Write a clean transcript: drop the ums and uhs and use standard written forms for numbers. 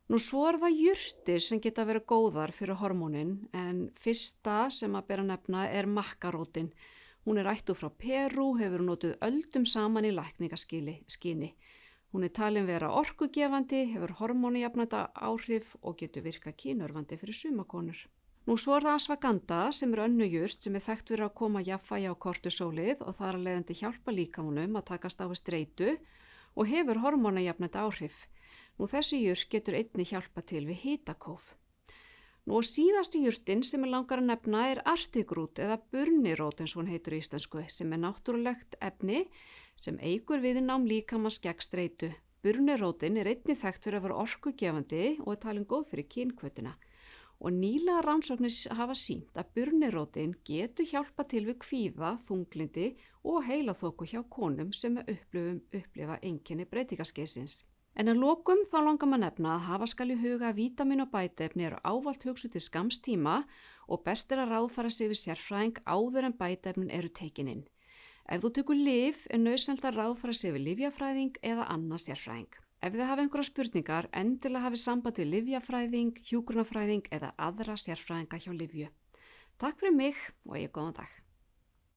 Nú svo það jurtir sem geta verið góðar fyrir hormónin en fyrsta sem að bera nefna er makkarótin. Hún er ættuð frá Perú, hefur notuð öldum saman í lækningaskyni. Hún er talin vera orkugefandi, hefur hormónujafnandi áhrif og getur virkað kynörvandi fyrir sumakonur. Nú svo það ashwagandha sem er önnur jurt sem er þekkt fyrir að koma jafnvægi á kortisólið og þar að leiðandi hjálpa líkamanum að takast á við streitu og hefur hormónujafnandi áhrif. Nú þessi jurt getur einnig hjálpa til við hitakóf. Nú og síðastu jurtin sem er langar að nefna er artigrút eða burnirót eins og hún heitur í íslensku sem er náttúrulegt efni sem eykur viðnám líkamans gegn streitu. Burnirótin er einnig þekkt fyrir að vera orkugefandi og er talin góð fyrir kynhvötina. Og nýlega rannsóknir hafa sýnt að burnirótin getur hjálpa til við kvíða, þunglindi og heilaþoku hjá konum sem upplifa einkenni breytingaskeiðsins. En að lokum þá langar maður nefna að hafa skal í huga að vítamín og bætiefni eru ávallt hugsuð til skamms tíma og best er að ráðfæra sig við sérfræðing áður en bætiefnin eru tekin inn. Ef þú tekur lyf er nauðsynlegt að ráðfæra sig við lyfjafræðing eða annað sérfræðing. Ef þið hafa einhverjar spurningar, endilega hafið samband við lyfjafræðing, hjúkrunarfræðing eða aðra sérfræðinga hjá lyfju. Takk fyrir mig og góðan dag.